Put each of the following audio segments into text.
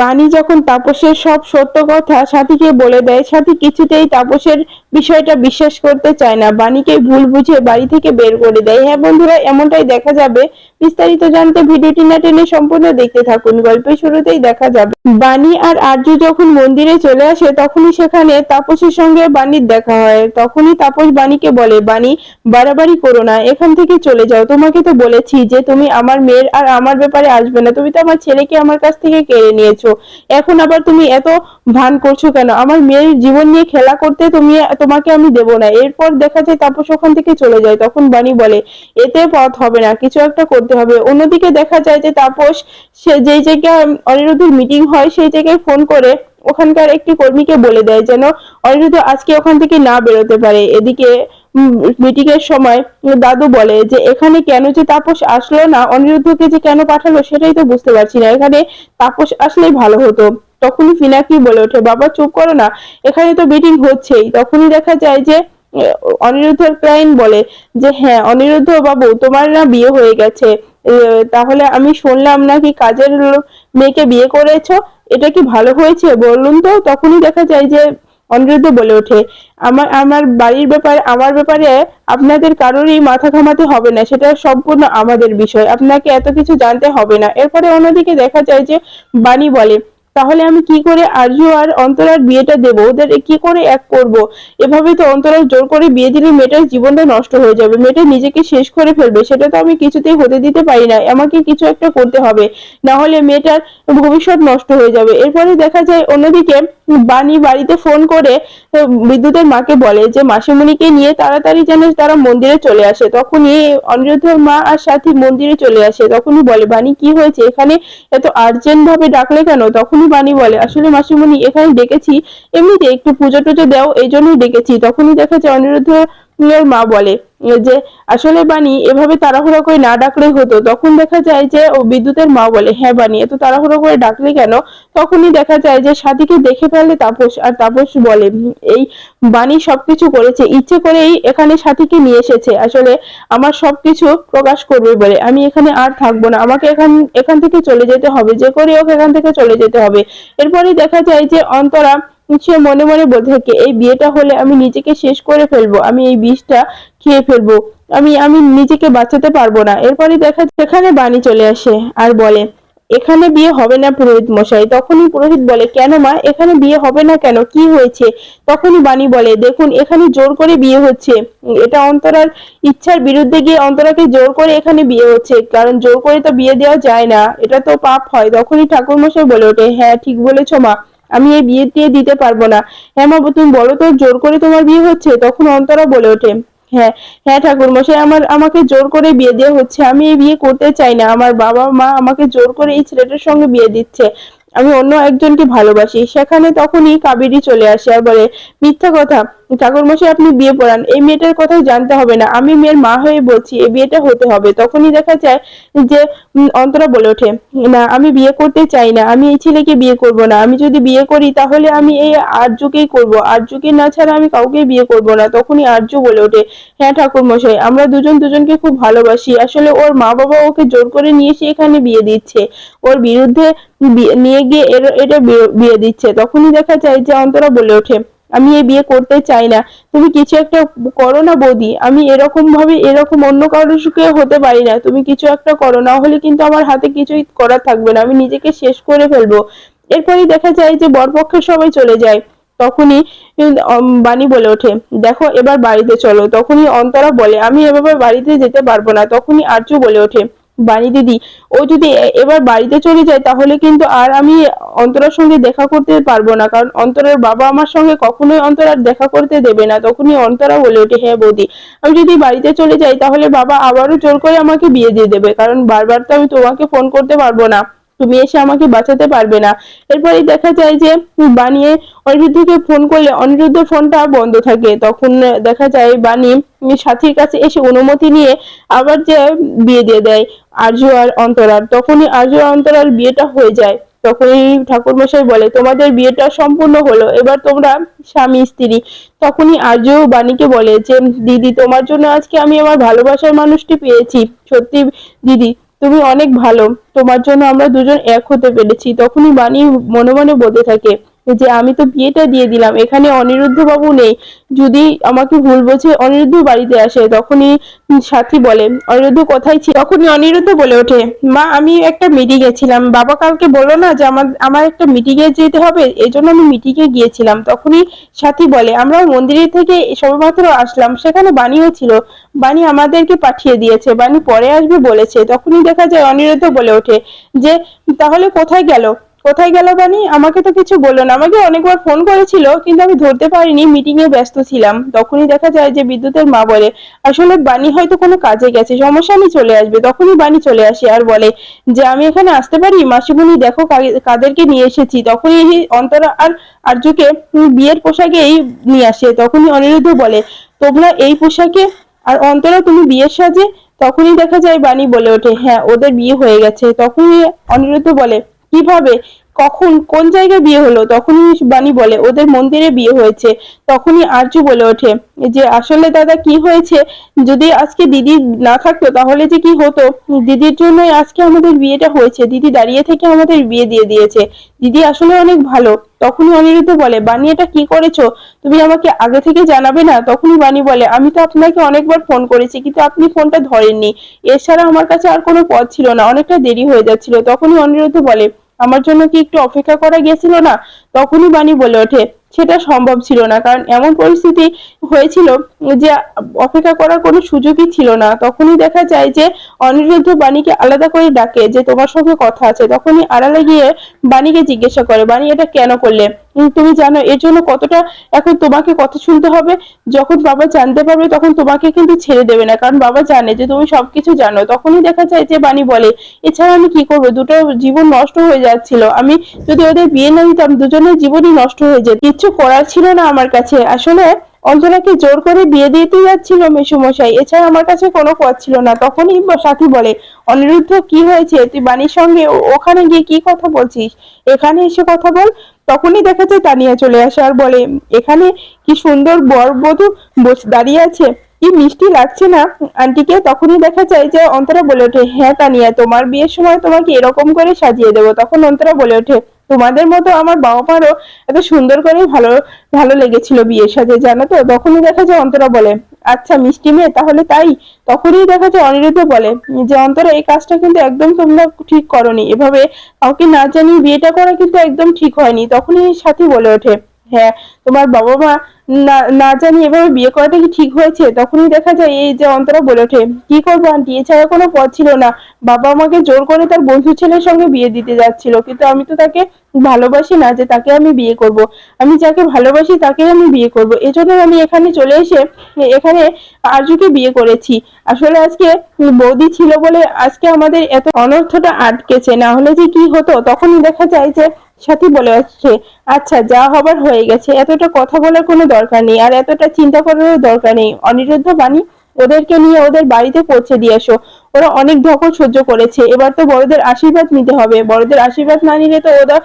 বাণী যখন তাপসের সব সত্য কথা সাথীকে বলে দেয়, সাথী কিছুতেই তাপসের বিষয়টা বিশ্বাস করতে চায় না, বাণীকে ভুল বুঝে বাড়ি থেকে বের করে দেয়। হ্যাঁ বন্ধুরা, এমনটাই দেখা যাবে। বিস্তারিত জানতে ভিডিওটি না টেনে সম্পূর্ণ দেখতে থাকুন। গল্পের শুরুতেই দেখা যাবে বাণী আর আর্য যখন মন্দিরে চলে আসে, তখনই সেখানে তাপসের সঙ্গে বাণীর দেখা হয়। তখনই তাপস বাণীকে বলে, বাণী বাড়াবাড়ি করো না, এখান থেকে চলে যাও। তোমাকে তো বলেছি যে তুমি আমার মেয়ের আর আমার ব্যাপারে আসবে না, তুমি তো আমার ছেলেকে আমার কাছ থেকে কেড়ে নিয়েছো, এখন আবার তুমি এত ভান করছো কেন? আমার মেয়ের জীবন নিয়ে খেলা করতে তোমাকে আমি দেব না। এরপর দেখা যায় তাপস ওখান থেকে চলে যায়। তখন বাণী বলে, এতে পথ হবে না, কিছু একটা করতে হবে। অন্যদিকে দেখা যায় যে তাপস সে যেই জায়গায় অনিরুদ্ধের মিটিং হয় সেই জায়গায় ফোন করে ওখানকার একটি কর্মীকে বলে দেয় যেন অনিরুদ্ধ আজকে ওখান থেকে না বেরোতে পারে। এদিকে মিটিং এর সময় দাদু বলে যে এখানে কেন যে তাপস আসলো না, অনিরুদ্ধকে যে কেন পাঠালো সেটাই তো বুঝতে পারছি না, এখানে তাপস আসলেই ভালো হতো। তখনই পিনাকি বলে ওঠে, বাবা চুপ করো না, এখানে তো মিটিং হচ্ছেই। তখনই দেখা যায় যে অনিরুদ্ধের ক্লায়েন্ট বলে যে হ্যাঁ অনিরুদ্ধ বাবু, তোমার না বিয়ে হয়ে গেছে, তাহলে আমি শুনলাম নাকি কাজের মেয়েকে বিয়ে করেছো, এটা কি ভালো হয়েছে বলুন তো? তখনই দেখা যায় যে অনিরুদ্ধ বলে ওঠে, আমার আমার বাড়ির ব্যাপারে, আমার ব্যাপারে আপনাদের কারোরই মাথা ঘামাতে হবে না, সেটা সম্পূর্ণ আমাদের বিষয়, আপনাকে এত কিছু জানতে হবে না। এরপরে অন্যদিকে দেখা যায় যে বাণী বলে, তাহলে আমি কি করে আর্য আর অন্তরার বিয়েটা দেব, ওদের কি করে এক করব? এভাবে তো অন্তরার জোর করে বিয়ে দিলে মেয়েটার জীবনটা নষ্ট হয়ে যাবে, মেয়েটা নিজেকে শেষ করে ফেলবে, সেটা তো আমি কিছুতেই হতে দিতে পারি না, আমাকে কিছু একটা করতে হবে, না হলে মেয়েটার ভবিষ্যৎ নষ্ট হয়ে যাবে। এরপরে দেখা যায় অন্যদিকে বাণী বাড়িতে ফোন করে বিদ্যুতের মাকে বলে যে মাসিমণিকে নিয়ে তাড়াতাড়ি যেন তারা মন্দিরে চলে আসে। তখনই অনিরুদ্ধের মা আর সাথী মন্দিরে চলে আসে। তখনই বলে, বাণী কি হয়েছে, এখানে এত আর্জেন্ট ভাবে ডাকলে কেন? তখনই বাণী বলে, আসলে মাসিমণি এখানে ডেকেছি এমনিতে একটু পুজো টুজো দাও, এই জন্যই ডেকেছি। তখনই দেখা যায় অনিরুদ্ধ মা বলে যে আসলে বাণী এভাবে তাড়াহুড়ো করে না ডাকলেই হতো। তখন দেখা যায় যে ও বিদ্যুতের মা বলে, হ্যাঁ বাণী এত তাড়াহুড়ো করে ডাকলে কেন? তখনই দেখা যায় যে সাথীকে দেখে ফেলে তাপস, আর তাপস বলে এই বাণী সবকিছু করেছে, ইচ্ছে করেই এখানে সাথীকে নিয়ে এসেছে, আসলে আমার সবকিছু প্রকাশ করবে বলে। আমি এখানে আর থাকবো না, আমাকে এখান এখান থেকে চলে যেতে হবে, যে করে হোক এখান থেকে চলে যেতে হবে। এরপরেই দেখা যায় যে অন্তরা সে মনে মনে বলতে থাকে, এই বিয়েটা হলে আমি নিজেকে শেষ করে ফেলবো, আমি এই বিষটা খেয়ে ফেলবো, আমি আমি নিজেকে বাঁচাতে পারবো না। এরপরে দেখা সেখানে বাণী চলে আসে আর বলে, এখানে বিয়ে হবে না পুরোহিত মশাই। তখনই পুরোহিত বলে, কেন মা, এখানে বিয়ে হবে না কেন, কি হয়েছে? তখনই বাণী বলে, দেখুন এখানে জোর করে বিয়ে হচ্ছে, এটা অন্তরার ইচ্ছার বিরুদ্ধে গিয়ে অন্তরাকে জোর করে এখানে বিয়ে হচ্ছে, কারণ জোর করে তো বিয়ে দেওয়া যায় না, এটা তো পাপ হয়। তখনই ঠাকুর মশাই বলে ওঠে, হ্যাঁ ঠিক বলেছো মা, আমি এই বিয়ে দিয়ে দিতে পারবো না। হ্যাঁ মা তুমি বলো তো, জোর করে তোমার বিয়ে হচ্ছে? তখন অন্তরা বলে ওঠে, হ্যাঁ হ্যাঁ ঠাকুর মশাই, আমাকে জোর করে বিয়ে দেওয়া হচ্ছে, আমি এই বিয়ে করতে চাই না, আমার বাবা মা আমাকে জোর করে এই ছেলেটার সঙ্গে বিয়ে দিচ্ছে, আমি অন্য একজনকে ভালোবাসি। সেখানে তখনই কাবেরী চলে আসে আর বলে, মিথ্যা কথা, ঠাকুর মশাই আপনি বিয়ে পড়ান, এই মেয়েটার কথাই জানতে হবে না, আমি মেয়ের মা হয়ে বলছি এই বিয়েটা হতে হবে। তখনই দেখা যায় যে অন্তরা বলে ওঠে, না আমি বিয়ে করতে চাই না, আমি এই ছেলেকে বিয়ে করব না, আমি যদি বিয়ে করি তাহলে আমি এই আর্যকেই করব, আর্যকে না ছাড়া আমি কাউকে বিয়ে করব না। তখনই আর্য বলে ওঠে, হ্যাঁ ঠাকুর মশাই, আমরা দুজন দুজনকে খুব ভালোবাসি, আসলে ওর মা বাবা ওকে জোর করে নিয়ে এসে এখানে বিয়ে দিচ্ছে, ওর বিরুদ্ধে নিয়ে গিয়ে এটা বিয়ে দিচ্ছে। তখনই দেখা যায় যে অন্তরা বলে ওঠে, আমি এই বিয়ে করতে চাই না, তুমি কিছু একটা করো না বৌদি, আমি এরকম ভাবে এরকম অন্য কারোর সুখে হতে পারি না, তুমি কিছু একটা করো, না হলে কিন্তু আমার হাতে কিছুই করার থাকবে না, আমি নিজেকে শেষ করে ফেলবো। এরপরই দেখা যায় যে বরপক্ষের সবাই চলে যায়। তখনই বাণী বলে ওঠে, দেখো এবার বাড়িতে চলো। তখনই অন্তরা বলে, আমি এভাবে বাড়িতে যেতে পারবো না। তখনই আর্য বলে ওঠে, বাণী দিদি, ও যদি এবার বাড়িতে চলে যায় তাহলে কিন্তু আর আমি অন্তরার সঙ্গে দেখা করতে পারবো না, কারণ অন্তরার বাবা আমার সঙ্গে কখনোই অন্তরার দেখা করতে দেবে না। তখনই অন্তরা বলে ওঠে, হ্যাঁ বৌদি, আমি যদি বাড়িতে চলে যাই তাহলে বাবা আবারও জোর করে আমাকে বিয়ে দিয়ে দেবে, কারণ বারবার তো আমি তোমাকে ফোন করতে পারবো না, তুমি এসে আমাকে বাঁচাতে পারবে না। এরপরে দেখা যায় যে বানিয়ে অনিরুদ্ধকে ফোন করলে অনিরুদ্ধের ফোনটা বন্ধ থাকে। তখন দেখা যায় বাণী সাথীর কাছে এসে অনুমতি নিয়ে আবার যে বিয়ে দিয়ে দেয় আরজু আর অন্তরার। তখনই আরজু আর অন্তরার বিয়েটা হয়ে যায়। তখনই ঠাকুরমশাই বলে, তোমাদের বিয়েটা সম্পূর্ণ হলো, এবার তোমরা স্বামী স্ত্রী। তখনই আরজু বাণীকে বলে যে, দিদি তোমার জন্য আজকে আমি আমার ভালোবাসার মানুষটি পেয়েছি, সত্যি দিদি তুমি অনেক ভালো, তোমার জন্য আমরা দুজন এক হতে পেরেছি। তখনই বাণী মনে মনে বলতে থাকে যে আমি তো বিয়েটা দিয়ে দিলাম, এখানে অনিরুদ্ধ বাবু নেই, যদি আমাকে ভুল বোঝে অনিরুদ্ধ বাড়িতে আসে। তখনই সাথী বলে অনিরুদ্ধ কোথায় ছিল? তখনই অনিরুদ্ধ বলে ওঠে মা আমি একটা মিটিং এ ছিলাম, বাবা কালকে বললো না যে আমার আমার একটা মিটিং এ যেতে হবে, এই জন্য আমি মিটিং এ গিয়েছিলাম। তখনই সাথী বলে আমরা মন্দিরে থেকে সবেমাত্র আসলাম, সেখানে বাণীও ছিল, বাণী আমাদেরকে পাঠিয়ে দিয়েছে, বাণী পরে আসবে বলেছে। তখনই দেখা যায় অনিরুদ্ধ বলে ওঠে যে তাহলে কোথায় গেল? কোথায় গেল বানি? আমাকে তো কিছু বললো না, আমাকে অনেকবার ফোন করেছিল কিন্তু আমি ধরতে পারিনি, মিটিং এ ব্যস্ত ছিলাম। তখনই দেখা যায় যে বিদ্যুতের মা বলে আসলে বানি হয়তো কোনো কাজে গেছে, সমস্যা নেই চলে আসবে। তখনই বানি চলে আসে আর বলে যে আমি এখানে আসতে পারি মাসিমণি, দেখো কাদেরকে নিয়ে এসেছি। তখনই অন্তরা আর আর্যকে বিয়ের পোশাকেই নিয়ে আসে। তখনই অনিরুদ্ধ বলে তোমরা এই পোশাকে আর অন্তরা তুমি বিয়ের সাজে? তখনই দেখা যায় বাণী বলে ওঠে হ্যাঁ ওদের বিয়ে হয়ে গেছে। তখনই অনিরুদ্ধ বলে কিভাবে, কখন, কোন জায়গায় বিয়ে হলো? তখনই বাণী বলে ওদের মন্দিরে বিয়ে হয়েছে। তখনই আরজু বলে ওঠে যে আসলে দাদা কি হয়েছে, যদি আজকে দিদি না থাকতো তাহলে যে কি হতো, দিদির জন্যই আজকে আমাদের বিয়েটা হয়েছে, দিদি দাঁড়িয়ে থেকে আমাদের বিয়ে দিয়ে দিয়েছে, দিদি আসলে অনেক ভালো। তখনই অনিরুদ্ধ বলে বাণী এটা কি করেছো, তুমি আমাকে আগে থেকে জানাবে না? তখনই বাণী বলে আমি তো আপনাকে অনেকবার ফোন করেছি কিন্তু আপনি ফোনটা ধরেননি, এছাড়া আমার কাছে আর কোনো পথ ছিল না, অনেকটা দেরি হয়ে যাচ্ছিল। তখনই অনিরুদ্ধ বলে আমার জন্য কি একটু অপেক্ষা করা গেছিল না? তখনই বাণী বলে ওঠে সেটা সম্ভব ছিল না, কারণ এমন পরিস্থিতি হয়েছিল যে অপেক্ষা করার কোনো সুযোগই ছিল না। তখনই দেখা যায় যে অনিরুদ্ধ বাণীকে আলাদা করে ডাকে যে তোমার সঙ্গে কথা আছে। তখনই আড়ালে গিয়ে বাণীকে জিজ্ঞাসা করে বাণী এটা কেন করলে? তুমি জানো এর জন্য কতটা এখন তোমাকে কথা শুনতে হবে, যখন বাবা জানতে পারবে তখন তোমাকে কিন্তু ছেড়ে দেবে না, কারণ বাবা জানে যে তুমি সবকিছু জানো। তখনই দেখা যায় যে বাণী বলে এছাড়া আমি কি করবো, দুটো জীবন নষ্ট হয়ে যাচ্ছিল, আমি যদি ওদের বিয়ে না দিতাম দুজনের জীবনই নষ্ট হয়ে যেত, কিচ্ছু করার ছিল না আমার কাছে। আসলে অন্তরাকে জোর করে বিয়ে দিতে যাচ্ছিল মেসুমশাই, এছাড়া আমার কাছে কোনো পথ ছিল না। তখনই সাথী বলে অনিরুদ্ধ কি হয়েছে, তুই বাণীর সঙ্গে ওখানে গিয়ে কি কথা বলছিস, এখানে এসে কথা বল। তখনই দেখা যায় তানিয়া চলে আসে আর বলে এখানে কি সুন্দর বর বধূ দাঁড়িয়ে আছে, কি মিষ্টি লাগছে না আন্টিকে? তখনই দেখা যায় যে অন্তরা বলে ওঠে হ্যাঁ তানিয়া তোমার বিয়ের সময় তোমাকে এরকম করে সাজিয়ে দেবো। তখন অন্তরা বলে ওঠে তোমাদের মতো আমার বাবা মারও এত সুন্দর করে ভালো ভালো লেগেছিল বিয়ের সাথে, জানো তো? তখনই দেখা যায় অন্তরা বলে আচ্ছা মিষ্টি মেয়ে তাহলে তাই? তখনই দেখা যায় অনিরুদ্ধ বলে যে অন্তরা এই কাজটা কিন্তু একদম তোমরা ঠিক করনি, এভাবে কাউকে না জানিয়ে বিয়েটা করা কিন্তু একদম ঠিক হয়নি। তখনই সাথী বলে ওঠে হ্যাঁ তোমার বাবা মা না না জানি এভাবে বিয়ে করাটা কি ঠিক হয়েছে? তখনই দেখা যায় এই যে অন্তরা বলে ওঠে কি করবো আন্টি, এছাড়া কোনো পথ ছিল না, বাবা আমাকে জোর করে তার বন্ধু ছেলের সঙ্গে বিয়ে দিতে যাচ্ছিল, কিন্তু আমি তো তাকে ভালোবাসি না যে তাকে আমি বিয়ে করব, আমি যাকে ভালোবাসি তাকে আমি বিয়ে করব, এজন্য আমি এখানে চলে এসে এখানে আরজুকে বিয়ে করেছি। আসলে আজকে বৌদি ছিল বলে আজকে আমাদের এত অনর্থটা আটকেছে, না হলে যে কি হতো। তখনই দেখা যায় যে সাথী বলে আসছে আচ্ছা যা হবার হয়ে গেছে, এতটা কথা বলার কোনো দরকার নেই আর এতটা চিন্তা করারও দরকার নেই। অনিরুদ্ধ বাণী ওদেরকে নিয়ে ওদের বাড়িতে পৌঁছে দিয়ে এসো, ওরা অনেক ধকল সহ্য করেছে, এবার তো বড়দের আশীর্বাদ নিতে হবে, বড়দের আশীর্বাদ না নিলে তো ওরা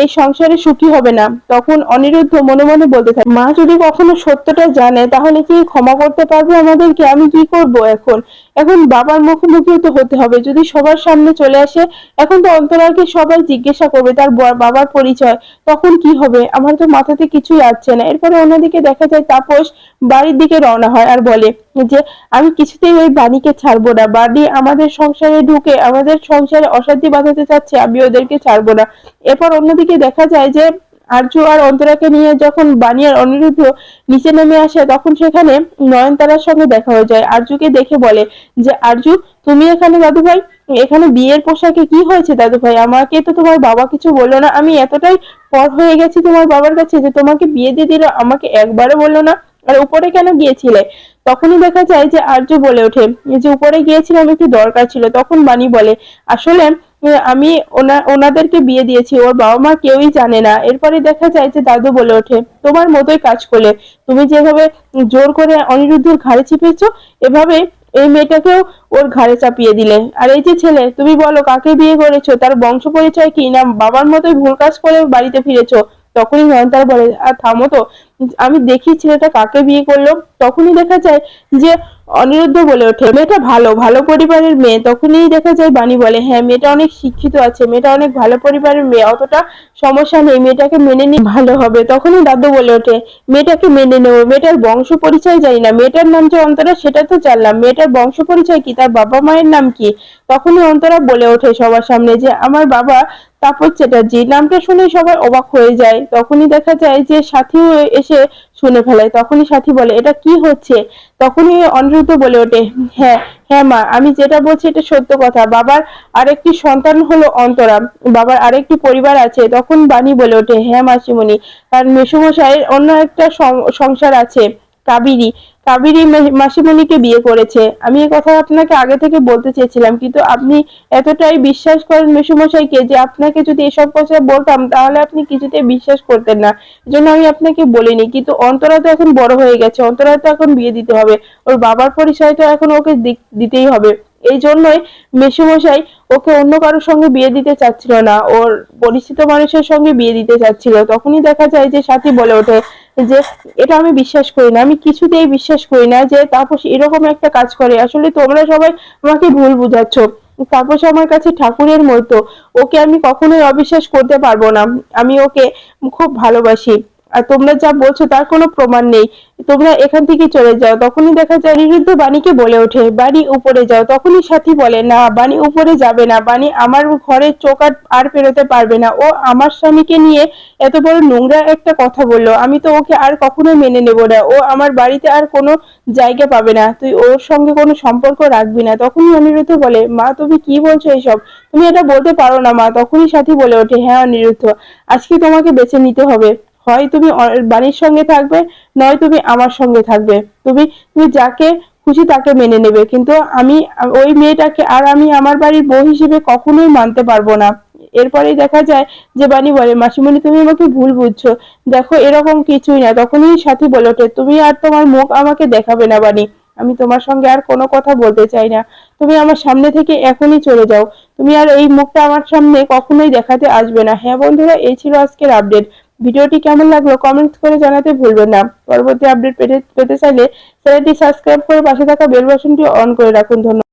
এই সংসারে সুখী হবে না। তখন অনিরুদ্ধ মনে মনে বলতে থাকে মা যদি কখনো সত্যটা জানে তাহলে কি ক্ষমা করতে পারবে আমাদেরকে? আমি কি করব এখন? এখন বাবার মুখোমুখিও তো হতে হবে, যদি সবার সামনে চলে আসে এখন তো অন্তরাকে সবাই জিজ্ঞাসা করবে তার বাবার পরিচয়, তখন কি হবে? আমার তো মাথাতে কিছুই আসছে না। এরপরে অন্যদিকে দেখা যায় তাপস বাড়ির দিকে রওনা হয় আর বলে যে আমি কিছুতেই ওই বাণীকে ছাড়বো না, বাণী আমাদের সংসারে ঢুকে আমাদের সংসারে অশান্তি বাঁধাতে চাচ্ছে, আমি ওদেরকে ছাড়বো না। এরপর অন্যদিকে দেখা যায় যে আরজু আর অন্তরাকে নিয়ে যখন বাণী আর অনিরুদ্ধ নিচে নেমে আসে তখন সেখানে নয়নতারার সঙ্গে দেখা হয়ে যায়। আরজুকে দেখে বলে যে আরজু তুমি এখানে? দাদু ভাই এখানে বিয়ের পোশাকে কি হয়েছে দাদু ভাই? আমাকে তো তোমার বাবা কিছু বললো না, আমি এতটাই পর হয়ে গেছি তোমার বাবার কাছে যে তোমাকে বিয়ে দিয়ে দিল, আমাকে একবারও বললো না, আর উপরে কেন গিয়েছিলে? তখনই দেখা যায় যে আর্য বলে ওঠে যে উপরে গিয়েছিলাম একটু দরকার ছিল। তখন বাণী বলে আসলে আমি ওনাদেরকে বিয়ে দিয়েছি, ওর বাবা মা কেউই জানে না। এরপরে দেখা যায় যে দাদু বলে ওঠে তোমার মতোই কাজ করলে, তুমি যেভাবে জোর করে অনিরুদ্ধের ঘাড়ে চিপেছো এভাবে এই মেয়েটাকেও ওর ঘাড়ে চাপিয়ে দিলে। আর এই যে ছেলে তুমি বলো কাকে বিয়ে করেছো, তার বংশ পরিচয় কি, না বাবার মতোই ভুল কাজ করে বাড়িতে ফিরেছো? তখনই নয়নতারা বলে আর থামো তো, আমি দেখি ছেলেটা কাকে বিয়ে করলো। তখনই দেখা যায় যে অনিরুদ্ধ বলে ওঠে, মেয়েটা ভালো ভালো পরিবারের মেয়ে। তখনই দেখা যায় বাণী বলে, হ্যাঁ মেয়েটা অনেক শিক্ষিত আছে, মেয়েটা অনেক ভালো পরিবারের মেয়ে, অতটা সমস্যা নেই, মেয়েটাকে মেনে নিয়ে ভালো হবে। তখনই দাদু বলে ওঠে, মেয়েটাকে মেনে নেবো, মেয়েটার বংশ পরিচয় জানি না, মেয়েটার নাম যে অন্তরা সেটা তো জানলাম, মেয়েটার বংশ পরিচয় কি, তার বাবা মায়ের নাম কি? তখনই অন্তরা বলে ওঠে সবার সামনে যে আমার বাবা তাপস চ্যাটার্জি। নামটা শুনে সবাই অবাক হয়ে যায়। তখনই দেখা যায় যে সাথীও এসে শুনে ফেলে। তখনই সাথী বলে, এটা কি হচ্ছে? তখনই অনিরুদ্ধ বলে ওঠে, হ্যাঁ হ্যাঁ মা, আমি যেটা বলছি এটা সত্য কথা, বাবার আরেকটি সন্তান হলো অন্তরা, বাবার আরেকটি পরিবার আছে। তখন বাণী বলে ওঠে, হ্যাঁ মাসিমণি, তার মেসোমশাইয়ের অন্য একটা সংসার আছে, কাবেরী। কাবেরী মাসিমণিকে বিয়ে করেছে। আমি এই কথা আপনাকে আগে থেকে বলতে চেয়েছিলাম, কিন্তু আপনি এতটাই বিশ্বাস করেন মেসোমশাইকে যে আপনাকে যদি এসব কথা বলতাম তাহলে আপনি কিছুতেই বিশ্বাস করতেন না, এজন্য আমি আপনাকে বলিনি। কিন্তু অন্তরা তো এখন বড় হয়ে গেছে, অন্তরা তো এখন বিয়ে দিতে হবে, ওর বাবার পরিচয় তো এখন ওকে দিতেই হবে। এই জন্যই মেসোমশাই ওকে অন্য কারোর সঙ্গে বিয়ে দিতে চাচ্ছিল না, ওর পরিচিত মানুষের সঙ্গে বিয়ে দিতে চাচ্ছিল। তখনই দেখা যায় যে সাথী বলে ওঠে যে এটা আমি বিশ্বাস করি না, আমি কিছুতেই বিশ্বাস করি না যে তাপস এরকম একটা কাজ করে। আসলে তোমরা সবাই আমাকে ভুল বুঝাচ্ছ, তাপস আমার কাছে ঠাকুরের মতো, ওকে আমি কখনোই অবিশ্বাস করতে পারবো না, আমি ওকে খুব ভালোবাসি। আর তোমরা যা বলছো তার কোনো প্রমাণ নেই, তোমরা এখান থেকে চলে যাও। তখনই দেখা যায় অনিরুদ্ধ বাণীকে বলে ওঠে, বাণী উপরে যাও। তখনই সাথী বলে, না বাণী উপরে যাবে না, বাণী আমার ঘরের চোখ আর পেরোতে পারবে না, ও আমার স্বামীকে নিয়ে এত বড় নোংরা একটা কথা বললো, আমি তো ওকে আর কখনো মেনে নেব না, ও আমার বাড়িতে আর কোনো জায়গা পাবে না, তুই ওর সঙ্গে কোনো সম্পর্ক রাখবি না। তখনই অনিরুদ্ধ বলে, মা তুমি কি বলছো এইসব, তুমি এটা বলতে পারো না মা। তখনই সাথী বলে ওঠে, হ্যাঁ অনিরুদ্ধ, আজকে তোমাকে বেছে নিতে হবে, হয় তুমি বাণীর সঙ্গে থাকবে, নয় তুমি আমার সঙ্গে থাকবে। তুমি তুমি যাকে খুশি তাকে মেনে নেবে, কিন্তু আমি ওই মেয়েটাকে আর আমি আমার বাড়ির বউ হিসেবে কখনোই মানতে পারবো না। এরপরেই দেখা যায় যে বাণী বলে, মাসিমণি তুমি আমাকে ভুল বুঝছো, দেখো এরকম কিছুই না। তখনই সাথী বলে ওঠে, তুমি আর তোমার মুখ আমাকে দেখাবে না বাণী, আমি তোমার সঙ্গে আর কোনো কথা বলতে চাই না, তুমি আমার সামনে থেকে এখনই চলে যাও, তুমি আর এই মুখটা আমার সামনে কখনোই দেখাতে আসবে না। হ্যাঁ বন্ধুরা, এই ছিল আজকের আপডেট। ভিডিওটি কেমন লাগলো কমেন্টস করে জানাতে ভুলবেন না। পরবর্তী আপডেট পেতে চাইলে চ্যানেলটি সাবস্ক্রাইব করে পাশে থাকা বেল বাটনটি অন করে রাখুন। ধন্যবাদ।